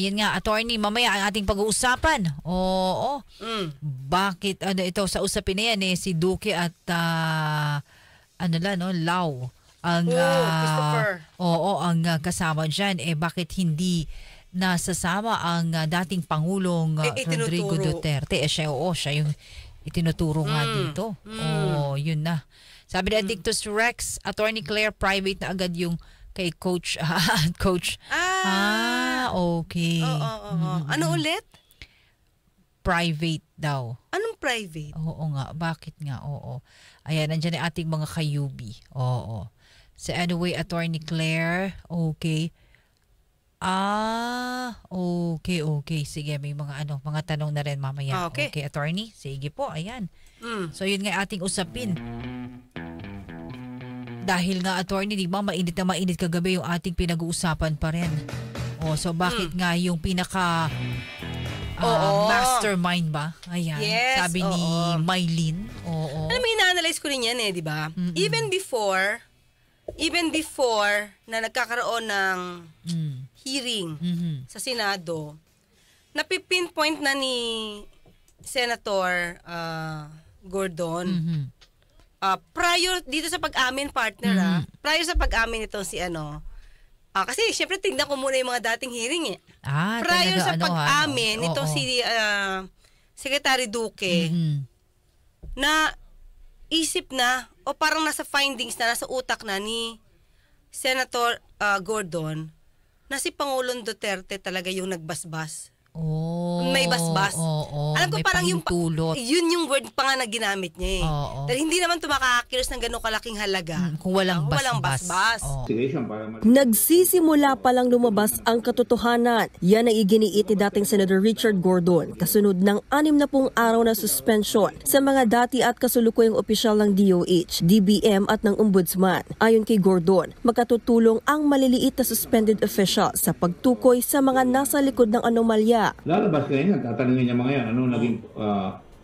yun nga, attorney, mamaya ang ating pag-uusapan. Oo. Bakit, ito, sa usapin na yan si Duque at, Lau. Ang, Christopher. ang kasama dyan. Bakit hindi nasasama ang dating Pangulong Rodrigo Duterte? Siya yung itinuturo nga dito. Yun na. Sabi ni Addictus Rex, Attorney Claire, private na agad yung kay Coach. Coach. Okay. Ano ulit? Private daw. Anong private? Oo nga. Bakit nga? Oo. Ayan, nandiyan yung ating mga kayubi. Oo. So anyway, Attorney Claire, okay. Okay. Sige, may mga tanong na rin mamaya. Okay, Attorney. Sige po, ayan. So yun nga ating usapin. Dahil nga, attorney, di ba, mainit na mainit kagabi yung ating pinag-uusapan pa rin. So bakit nga yung pinaka mastermind ba? Ayan. Yes, sabi ni Mylene. Alam mo, ina-analyze ko rin yan di ba? Even before na nagkakaroon ng hearing sa Senado, napipinpoint na ni Senator Gordon, prior dito sa pag-amin, partner, prior sa pag-amin itong si kasi syempre tingnan ko muna yung mga dating hearing prior sa pag-amin itong si Secretary Duque, na isip na o parang nasa findings na, nasa utak na ni Senator Gordon na si Pangulong Duterte talaga yung nagbasbas. May basbas. Alam ko parang yun yung word pa nga na ginamit niya Dahil hindi naman ito makakakilos ng gano'ng kalaking halaga kung walang basbas. Nagsisimula palang lumabas ang katotohanan. Yan ang iginiit ni dating Senator Richard Gordon kasunod ng 60 araw na suspension sa mga dati at kasulukuyang opisyal ng DOH, DBM at ng Ombudsman. Ayon kay Gordon, makatutulong ang maliliit na suspended official sa pagtukoy sa mga nasa likod ng anomalya. Lalabas kayo yan, tatanungin niya mga yan, anong naging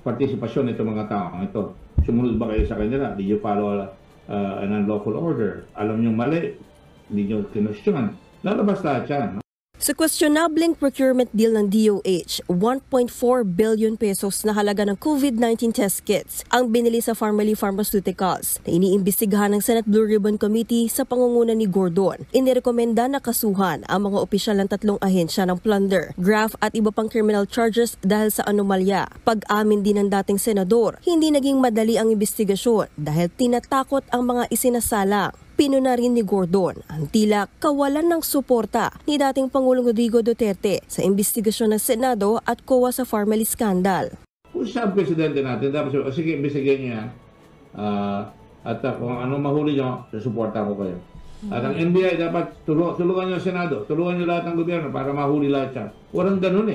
partisipasyon nito mga tao ito. Sumunod ba kayo sa kanila? Did you follow an unlawful order? Alam niyo mali, hindi niyo kinwestiyonan. Lalabas lahat yan. Sa questionableng procurement deal ng DOH, 1.4 billion pesos na halaga ng COVID-19 test kits ang binili sa Pharmaly Pharmaceuticals na iniimbestigahan ng Senate Blue Ribbon Committee sa pangunguna ni Gordon. Inirekomenda na kasuhan ang mga opisyal ng 3 ahensya ng plunder, graft at iba pang criminal charges dahil sa anomalya. Pag-amin din ng dating senador, hindi naging madali ang investigasyon dahil tinatakot ang mga isinasalang. Pinuna rin ni Gordon ang tila kawalan ng suporta ni dating Pangulong Rodrigo Duterte sa investigasyon ng Senado at COA sa Pharmaly scandal. Kung siya ang presidente natin, dapat sige, imbestigahan niya at kung ano mahuli niyo, susuporta ko kayo. At ang NBI dapat tulungan niyo ang Senado, tulungan niyo lahat ng gobyerno para mahuli lahat siya. Walang ganun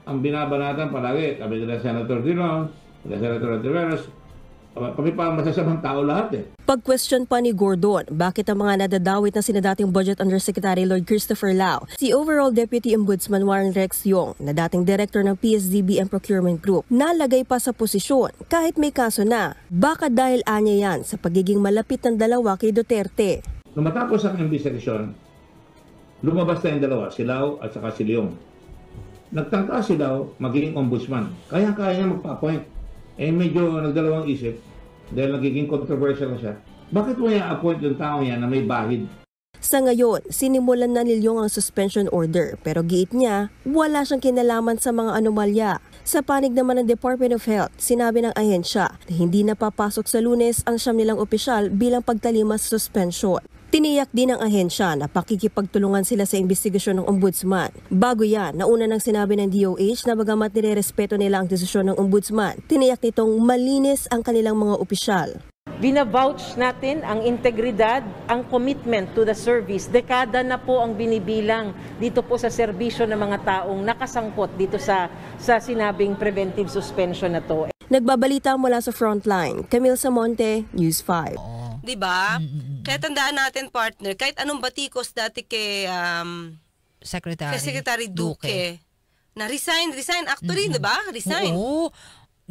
Ang binabanatan palagi, kami nila Senator Dillon, nila Senator Antiveros, kami pa masasamang tao lahat Pag-question pa ni Gordon, bakit ang mga nadadawit na sinadating Budget Undersecretary Lord Christopher Lau, si Overall Deputy Ombudsman Warren Rex Yong, na dating Director ng PSDBM Procurement Group, nalagay pa sa posisyon kahit may kaso na. Baka dahil anya yan sa pagiging malapit ng dalawa kay Duterte. Nung matapos ang investigasyon, lumabas na yung dalawa, si Lau at saka si Leong. Nagtangka si Lau magiging ombudsman. Kaya-kaya niya magpa-appoint. Medyo nagdalawang isip dahil nagiging controversial na siya. Bakit mo i-appoint yung tao yan na may bahid? Sa ngayon, sinimulan na ni Leong ang suspension order pero giit niya, wala siyang kinalaman sa mga anomalya. Sa panig naman ng Department of Health, sinabi ng ahensya na hindi napapasok sa Lunes ang 9 nilang opisyal bilang pagtalima sa suspension. Tiniyak din ng ahensya na pakikipagtulungan sila sa investigasyon ng ombudsman. Bago yan, nauna nang sinabi ng DOH na bagamat nirerespeto nila ang desisyon ng ombudsman, tiniyak nitong malinis ang kanilang mga opisyal. Binavouch natin ang integridad, ang commitment to the service. Dekada na po ang binibilang dito po sa serbisyo ng mga taong nakasangkot dito sa sinabing preventive suspension na to. Nagbabalita mula sa Frontline, Camille Samonte, News 5. Diba? Kaya tandaan natin, partner, kahit anong batikos dati kay Secretary Duque, na resign, actually, diba? Resign. Oo.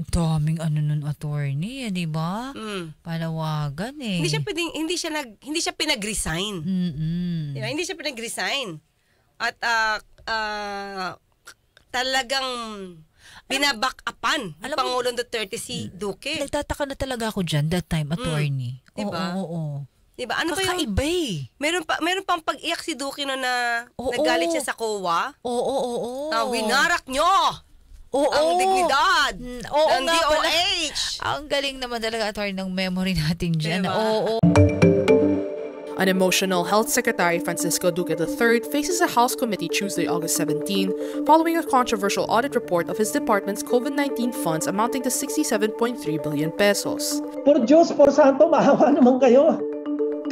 Daming nun attorney, di ba? Palawagan Hindi siya pinag-resign. Diba? Hindi siya pinag-resign. At talagang binaback-upan ni Pangulong Duterte si Duque. Nagtataka na talaga ako dyan that time, attorney. Diba? Oo. Diba? Ano ba yung... Kakaiba eh. Meron pang pag-iyak si Duque no na nagalit siya sa COA. Oo. Na winarak nyo ang dignidad ng DOH. Ang galing naman talaga, attorney, ng memory natin dyan. Diba? Oo. An emotional Health Secretary Francisco Duque III faces a House committee Tuesday, August 17, following a controversial audit report of his department's COVID-19 funds amounting to 67.3 billion pesos. Por Diyos, por Santo, maawa naman kayo.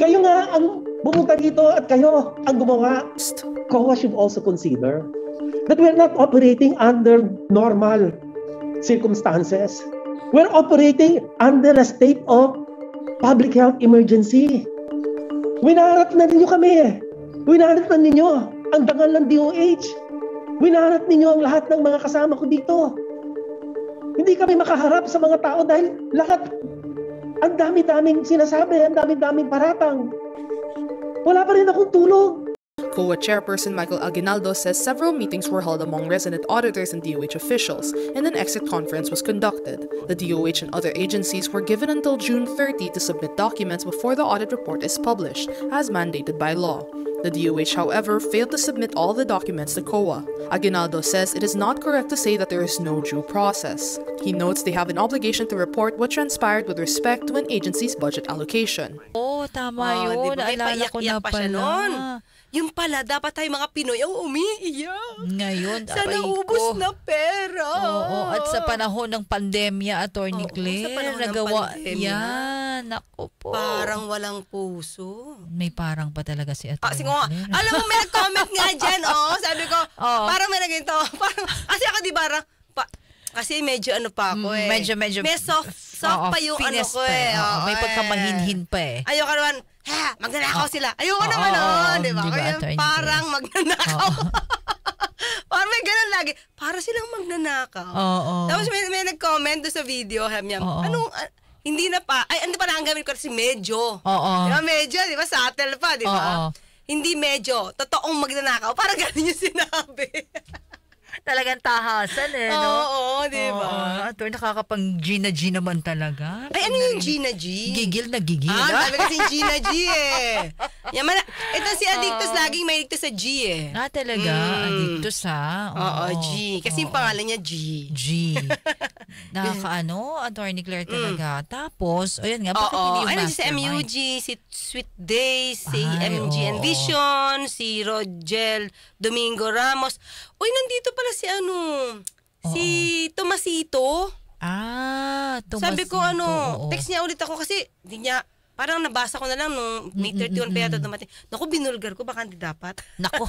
Kayo nga ang bumunta dito at kayo ang gumawa. COA should also consider that we're not operating under normal circumstances. We're operating under a state of public health emergency. Winarat na ninyo kami. Winarat na ninyo ang dangal ng DOH. Winarat ninyo ang lahat ng mga kasama ko dito. Hindi kami makaharap sa mga tao dahil lahat, ang dami-daming sinasabi, ang dami-daming paratang. Wala pa rin akong tulog. COA Chairperson Michael Aguinaldo says several meetings were held among resident auditors and DOH officials, and an exit conference was conducted. The DOH and other agencies were given until June 30 to submit documents before the audit report is published, as mandated by law. The DOH, however, failed to submit all the documents to COA. Aguinaldo says it is not correct to say that there is no due process. He notes they have an obligation to report what transpired with respect to an agency's budget allocation. Tama yun. Diba? Naalala ko na pa siya pala. nun. Yung pala, dapat tayo mga Pinoy ang umiiyak. Ngayon, sa naubos na pera. Oo, at sa panahon ng pandemya, Attorney Claire, sa panahon nagawa ng pandemya, yan. Naku po. Parang walang puso. May parang pa talaga si Attorney Claire. Alam mo, may nag-comment nga dyan, sabi ko, parang may naging parang, kasi ako di parang, kasi medyo ano pa ako eh. Medyo. May soft pa yung ano ko eh. May pagkamahinhin pa eh. Ayoko naman, magnanakaw sila. Ayoko naman nun, di ba? Kaya parang magnanakaw. Parang may ganun lagi. Para silang magnanakaw. Tapos may nag-comment doon sa video, anong, hindi na pa, ano pa na ang gamit ko si medyo. Di ba medyo, di ba? Subtle pa, di ba? Hindi medyo, totoong magnanakaw. Parang ganun yung sinabi. Talagang tahasan eh, no? Oo, di ba? Attorney, nakakapang Gina G naman talaga. Ay, ano yung Gina G? Gigil na gigil. Sabi kasi Gina G eh. Ito si Addictus, laging may ito sa G eh. Talaga? Addictus ha? Oo, G. Kasi yung pangalan niya G. G. Nakakaano, Attorney Claire talaga. Tapos, ayun nga, bakit hindi yung mastermind? Si MUG, si Sweet Days, si MG Envision, si Rogel Domingo Ramos. Uy, nandito pala si si Tomasito. Tomasito. Sabi ko text niya ulit ako kasi hindi niya, parang nabasa ko na lang nung May 31 pa yata dumating. Naku, binulgar ko, baka hindi dapat. Naku,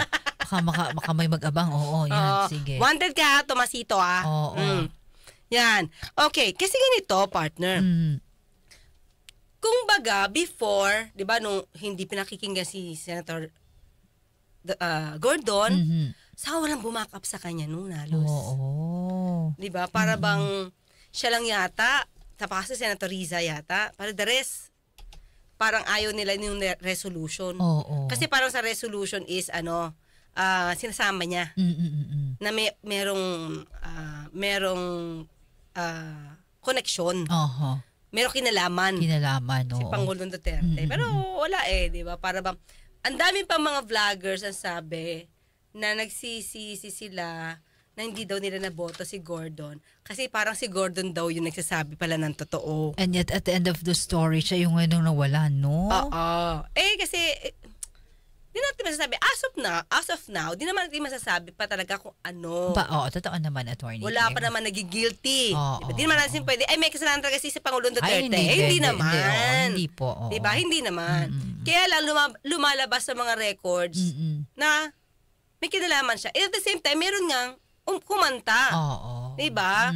baka may mag-abang. Oo, yan, sige. Wanted ka, Tomasito Yan. Okay, kasi ganito, partner. Kung baga, before, di ba, nung hindi pinakikinggan si Senator Gordon, saka walang bumakap sa kanya nung halos. Di ba? Para bang siya lang yata, tapos si Senator Riza yata, para the rest, parang ayaw nila yung resolution. Kasi parang sa resolution is, sinasama niya na merong connection. Merong kinalaman. Si Pangulong Duterte. Pero wala di ba? Para bang, ang dami pa mga vloggers ang sabi na nagsisisi sila na hindi daw nila naboto si Gordon. Kasi parang si Gordon daw yung nagsasabi pala ng totoo. And yet, at the end of the story, siya yung nawala, no? Kasi, di natin masasabi, as of now, di naman natin masasabi pa talaga kung ano. Totoo naman, Attorney. Wala pa naman nagigilty. Diba? Di naman natin pwede, may kasalanan talaga si Pangulong Duterte. Hindi naman. Hindi po. Diba? Hindi naman. Kaya lang lumalabas sa mga records na may kinalaman siya. And at the same time, meron nga kumanta. Diba?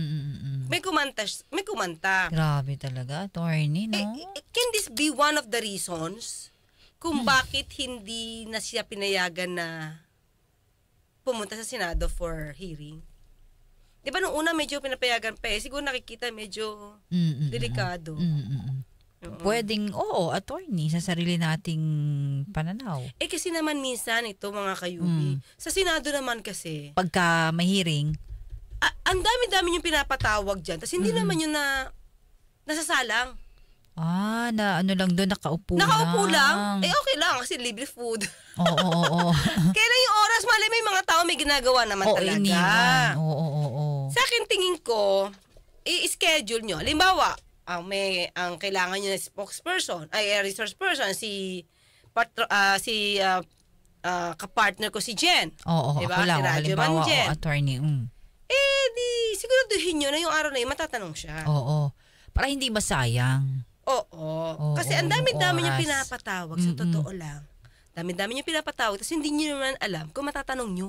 May kumanta. Grabe talaga, Attorney, no? Can this be one of the reasons kung bakit hindi na siya pinayagan na pumunta sa Senado for hearing? Diba nung una medyo pinapayagan pa siguro nakikita medyo delikado. pwedeng, attorney, sa sarili nating pananaw. Kasi naman minsan ito mga kayubi, sa Senado naman kasi, pagka may hearing, ang dami-dami yung pinapatawag dyan, tapos hindi naman yun nasasalang. Na ano lang doon, nakaupo lang. Okay lang, kasi libre food. Oo. Kailan yung oras, malay may mga tao may ginagawa naman talaga. Oo. Sa akin tingin ko, i-schedule nyo. Halimbawa, ang kailangan nyo na spokesperson, resource person, si kapartner ko si Jen. Diba? Ako lang, halimbawa, attorney. Siguraduhin nyo na yung araw na yun, matatanong siya. Oo. Para hindi masayang. Oo. Kasi ang dami-dami nyo pinapatawag, sa totoo lang. Dami-dami nyo pinapatawag, tapos hindi nyo naman alam kung matatanong nyo.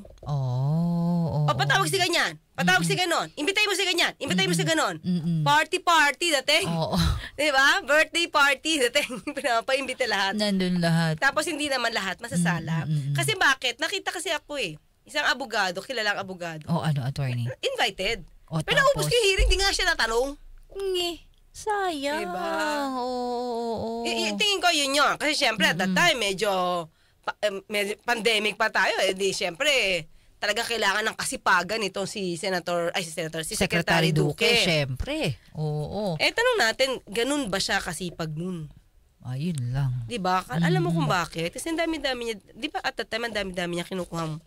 Patawag si ganyan, patawag si ganon, imbitay mo si ganyan, imbitay mo si ganon. Party dating. Diba? Birthday party dating. Pinapaimbita lahat. Nandun lahat. Tapos hindi naman lahat masasala. Kasi bakit? Nakita kasi ako isang abogado, kilalang abogado. Ano, attorney? Invited. Pero naubos ko yung hearing, di nga siya natanong. Sayang. Diba? Oo. Tingin ko yun. Kasi syempre at that time, medyo pandemic pa tayo. Di syempre, talaga kailangan ng kasipagan itong si Secretary Duque. Syempre. Oo. Tanong natin, ganun ba siya kasipag nun? Ayun lang. Diba? Alam mo kung bakit? Kasi ang dami-dami niya, di ba at that time, ang dami-dami niya kinukuhang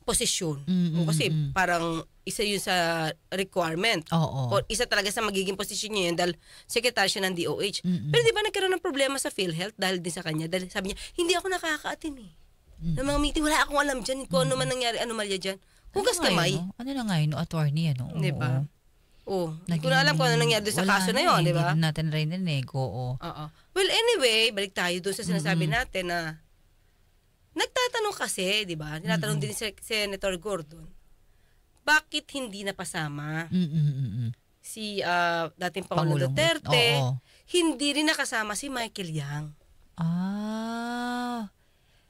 posisyon. Kasi parang isa yun sa requirement. O isa talaga sa magiging posisyon niya yun dahil secretary siya ng DOH. Pero di ba nagkaroon ng problema sa PhilHealth dahil din sa kanya? Dahil sabi niya, hindi ako nakaka-attend ng mga meeting, wala akong alam dyan. Kung ano man nangyari, anomalya dyan. Hugas kamay. Ano na nga yun, attorney, Di ba? Hindi ko na alam kung ano nangyari doon sa kaso na yun, di ba? Hindi natin rinig, Well, anyway, balik tayo doon sa sinasabi natin na nagtatanong kasi, di ba? Tinatanong din si Senator Gordon, bakit hindi napasama si dating Pangulong Duterte? Hindi rin nakasama si Michael Yang.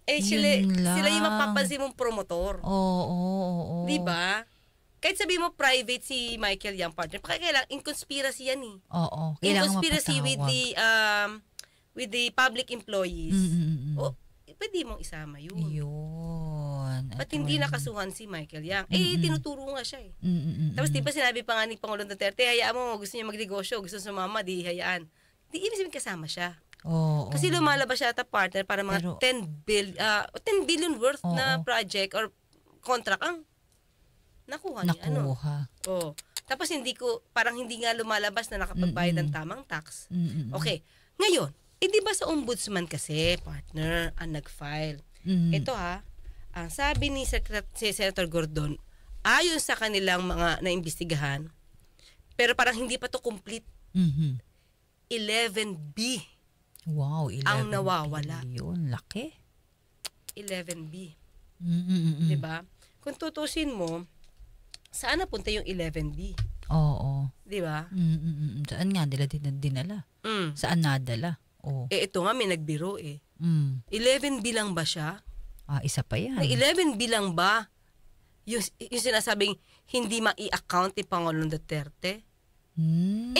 Sila yung mapapansin mong promotor. Oo. Di ba? Kahit sabi mo private si Michael Yang partner, kailangan in conspiracy yan Oo. In conspiracy with the public employees. Pwede mong isama yun. Ba't hindi nakasuhan si Michael Yang? Tinuturo nga siya Tapos di ba sinabi pa nga ni Pangulong Duterte, hayaan mo, gusto niya magnegosyo, gusto sumama, di hayaan. Di ibig sabihin kasama siya. Kasi lumalabas siya at partner para mga 10 billion worth na project or contract ang nakuha niya. Tapos parang hindi nga lumalabas na nakapagbayad ng tamang tax. Okay. Ngayon, di ba sa ombudsman kasi, partner, ang nag-file. Ito ang sabi ni Senator Gordon, ayon sa kanilang mga naimbestigahan, pero parang hindi pa to complete. 11B. Wow, 11 ang nawawala. Yun, laki. 11B. Diba? Kung tutusin mo, saan napunta yung 11B? Diba? Saan nga nila dinala? Saan nadala? Ito nga, may nagbiro 11B lang ba siya? Isa pa yan. 11B lang ba? Yung sinasabing hindi ma-i-account ni Pangulong Duterte?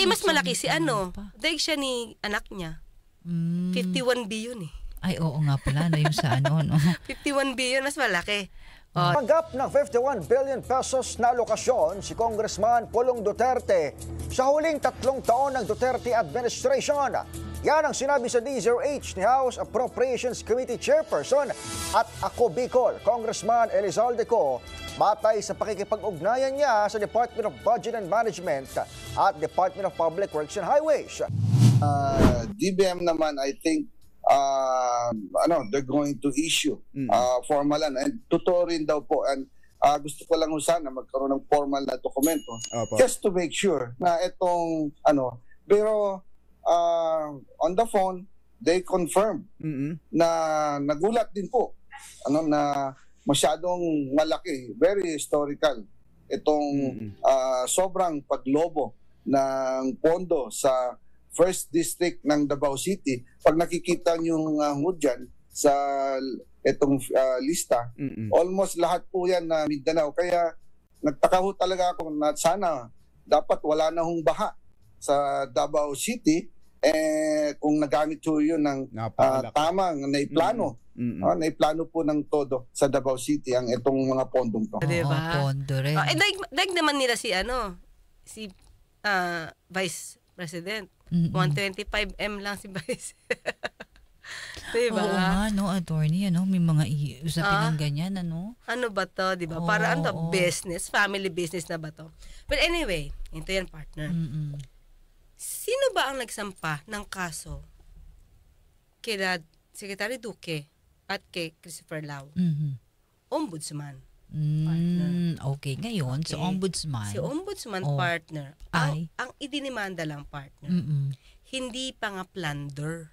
Mas malaki si dahil siya ni anak niya. 51B yun Ay, oo nga pala. Yung sa 51B yun, mas malaki. Tanggap ng 51 billion pesos na alokasyon si Congressman Pulong Duterte sa huling 3 taon ng Duterte administration. Yan ang sinabi sa DZRH ni House Appropriations Committee Chairperson at Ako Bicol, Congressman Elizalde Co, batay sa pakikipag-ugnayan niya sa Department of Budget and Management at Department of Public Works and Highways. DBM naman, I think, they're going to issue formal and totoo rin daw po, and gusto ko lang sana magkaroon ng formal na dokumento just to make sure na itong pero on the phone they confirm na nagulat din po na masyadong malaki, very historical itong sobrang paglobo ng pondo sa First District ng Davao City. Pag nakikita nyo dyan sa itong lista, almost lahat po yan na Mindanao. Kaya nagtaka ho talaga ako na sana dapat wala na hong baha sa Davao City kung nagamit po yun ng tamang naiplano. Naiplano po ng todo sa Davao City ang itong mga pondong to. Diba? Pondo rin. Daig naman nila si Vice President. 125M lang si Vice. Diba? Oo nga, no, attorney, may mga usapin ng ganyan, ano? Ano ba to, diba? Para business, family business na ba to? But anyway, ito yan, partner. Sino ba ang nagsampa ng kaso kila Secretary Duque at kay Christopher Lau? Ombudsman. Okay, ngayon, si Ombudsman. Si Ombudsman, partner, ang idinimanda lang, partner, hindi pa nga plunder.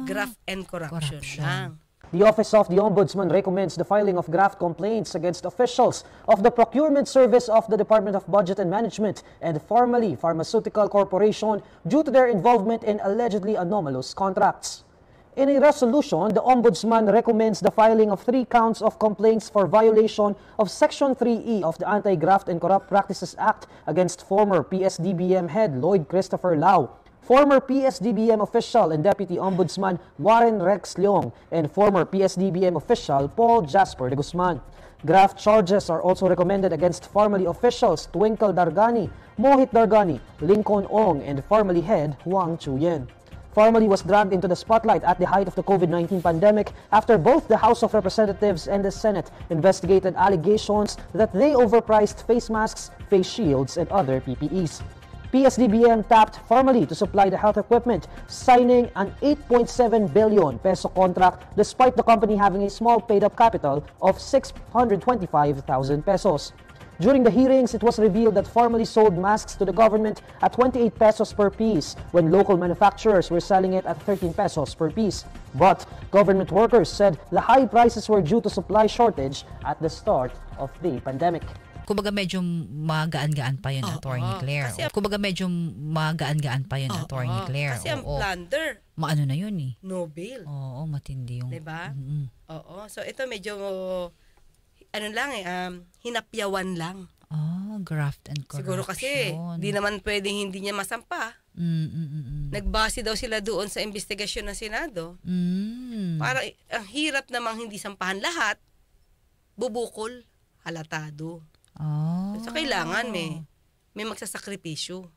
Graft and corruption lang. The Office of the Ombudsman recommends the filing of graft complaints against officials of the Procurement Service of the Department of Budget and Management and formerly Pharmaceutical Corporation due to their involvement in allegedly anomalous contracts. In a resolution, the Ombudsman recommends the filing of 3 counts of complaints for violation of Section 3E of the Anti-Graft and Corrupt Practices Act against former PSDBM head Lloyd Christopher Lau, former PSDBM official and Deputy Ombudsman Warren Rex Leong, and former PSDBM official Paul Jasper de Guzman. Graft charges are also recommended against formerly officials Twinkle Dargani, Mohit Dargani, Lincoln Ong, and formerly head Huang Chuyen. Formerly was dragged into the spotlight at the height of the COVID-19 pandemic after both the House of Representatives and the Senate investigated allegations that they overpriced face masks, face shields, and other PPEs. PSDBM tapped formally to supply the health equipment, signing an 8.7 billion peso contract despite the company having a small paid-up capital of 625,000 pesos. During the hearings, it was revealed that formally sold masks to the government at 28 pesos per piece when local manufacturers were selling it at 13 pesos per piece. But government workers said the high prices were due to supply shortage at the start of the pandemic. Kumbaga medyo magaan-gaan pa yun, Attorney Claire. Attorney Claire. Kasi ang plunder. Maano na yun eh. No bail. Oo, matindi yung... Diba? Oo. So ito medyo, hinapyawan lang. Graft and corruption. Siguro kasi, di naman pwedeng hindi niya masampa. Nagbase daw sila doon sa investigasyon ng Senado. Para ang hirap namang hindi sampahan lahat, bubukol, halatado. So kailangan may magsasakripisyo.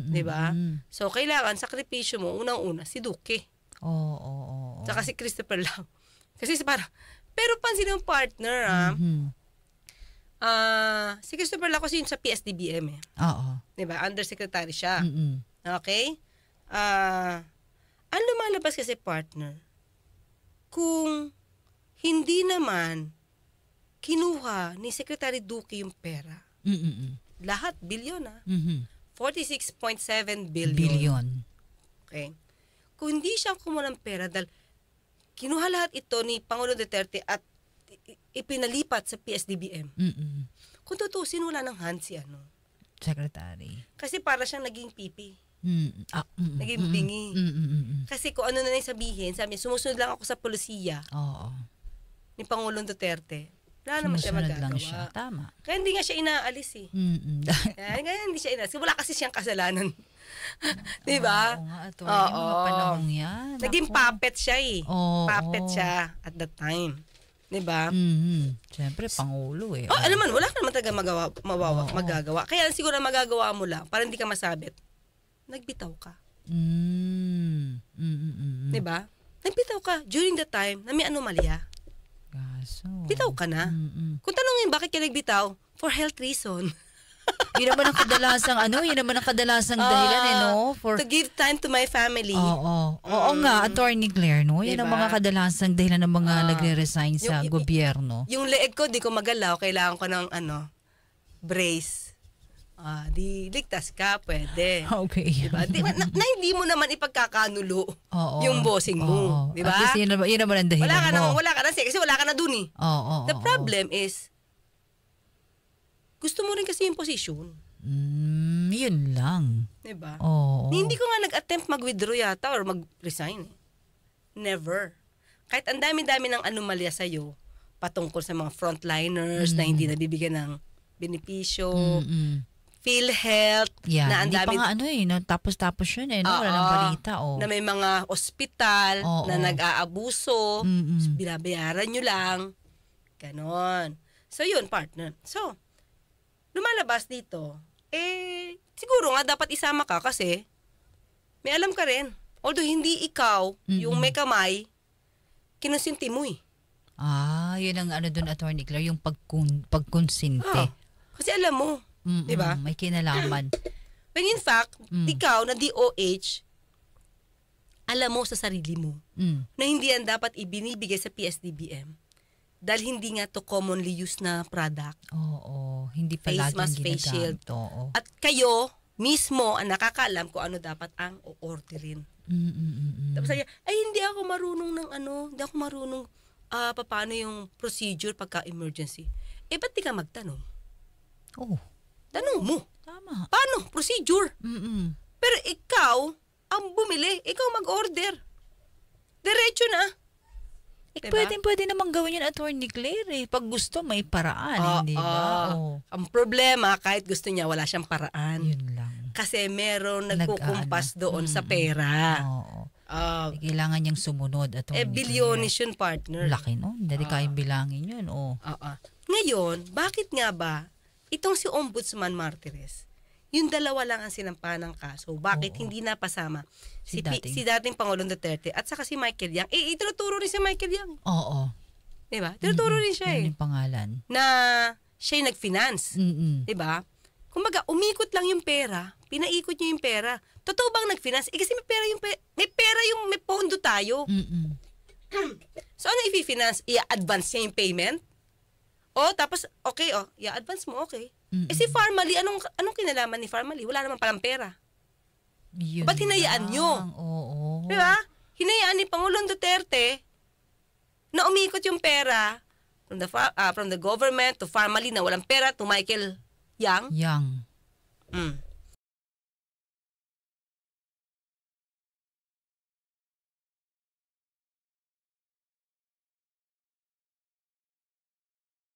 Diba? So kailangan sakripisyo mo unang-una si Duque. Saka si Christopher Lau. Kasi pero pansin yung partner si Christopher Lau kasi yun sa PSDBM Diba? Undersecretary siya. Okay? Ang lumalabas kasi partner, kung hindi naman kinuha ni Secretary Duque yung pera. Lahat, bilyon 46.7 billion. Okay. Kung hindi siya kumuha ng pera dahil kinuha lahat ito ni Pangulo Duterte at ipinalipat sa PSDBM. Kung tutusin, wala ng hand si Secretary. Kasi para siyang naging pipi. Naging bingi. Kasi kung ano na nang sabihin, sabi niya, sumusunod lang ako sa polisiya ni Pangulong Duterte. Wala naman siya magagawa. Tama. Kaya hindi nga siya inaalis eh. Kaya hindi siya inaalis. Wala kasi siyang kasalanan. Diba? Oo nga, Attorney. Mga panahong yan. Naging puppet siya eh. Puppet siya at that time. Diba? Siyempre, Pangulo eh. Alam mo, wala ka naman talaga magagawa. Kaya siguro magagawa mo lang para hindi ka masabit. Nagbitaw ka. Diba? Nagbitaw ka during the time na may anomalya. Bitaw ka na. Kung tanongin bakit ka nagbitaw, for health reason. Yun naman ang kadalasang dahilan to give time to my family. Oo nga, Attorney Claire, no? Yan ang mga kadalasang dahilan ng mga nagre-resign sa gobyerno. Yung leeg ko, di ko magalaw, kailangan ko ng brace. Di ligtas ka, pwede. Okay. Diba? Na hindi mo naman ipagkakanulo yung bossing mo. Diba? At least yun naman ang dahilan mo. Wala ka na kasi wala ka na dun eh. The problem is, gusto mo rin kasi yung posisyon. Yun lang. Diba? Hindi ko nga nag-attempt mag-withdraw yata or mag-resign. Never. Kahit ang dami-dami ng anomalya sa'yo, patungkol sa mga frontliners na hindi nabibigyan ng benepisyo, PhilHealth, Yeah, na ang hindi pa dami, nga no, tapos yun no, wala nang balita, na may mga ospital Oo. na nag-aabuso, Mm-mm. binabayaran nyo lang, ganon. So yun, partner. So, lumalabas dito, siguro nga dapat isama ka kasi may alam ka rin. Although hindi ikaw, yung may kamay, kinusinti mo eh. Yun ang doon, Attorney Claire, yung pagkonsinte. Kasi alam mo, di ba? May kinalaman. When in fact, ikaw na DOH, alam mo sa sarili mo na hindi yan dapat ibinibigay sa PSDBM dahil hindi nga to commonly used na product. Oo, hindi pa Face laging mask, face shield. ginagamit. Oo. At kayo mismo ang nakakaalam kung ano dapat ang o-orderin. Tapos sabi niya, ay hindi ako marunong ng hindi ako marunong paano yung procedure pagka emergency. Ba't di ka magtanong? Oh. Tanong mo. Tama. Paano? Procedure. Pero ikaw, ang bumili, ikaw mag-order. Diretso na. Diba? Pwede namang gawin yun, Attorney Claire. Pag gusto, may paraan, di ba? Ang problema, kahit gusto niya, wala siyang paraan. Yun lang. Kasi meron nagkukumpas doon sa pera. Oo. Kailangan niyang sumunod, Attorney Claire. Bilyones yun, partner. Laki, no? Hindi kayang bilangin yun, Ngayon, bakit nga ba itong si Ombudsman Martires, yung dalawa lang ang sinampahan ng kaso, bakit hindi napasama si dating Pangulong Duterte at saka si Michael Yang? Itinuturo rin si Michael Yang. Oo. Diba? Tinuturo rin siya Yun yung pangalan. na siya yung nag-finance. Diba? Kumbaga, umikot lang yung pera, pinaikot niyo yung pera. Totoo bang nag-finance? Kasi may pera yung may pondo tayo. So ano i-finance? I-advance niya yung payment? Tapos, okay, i-advance mo, okay. Si Farmally, anong kinalaman ni Farmally? Wala naman palang pera. Yun Ba't hinayaan nyo? Oo. Diba? Hinayaan ni Pangulong Duterte na umikot yung pera from the government to Farmally na walang pera to Michael Yang.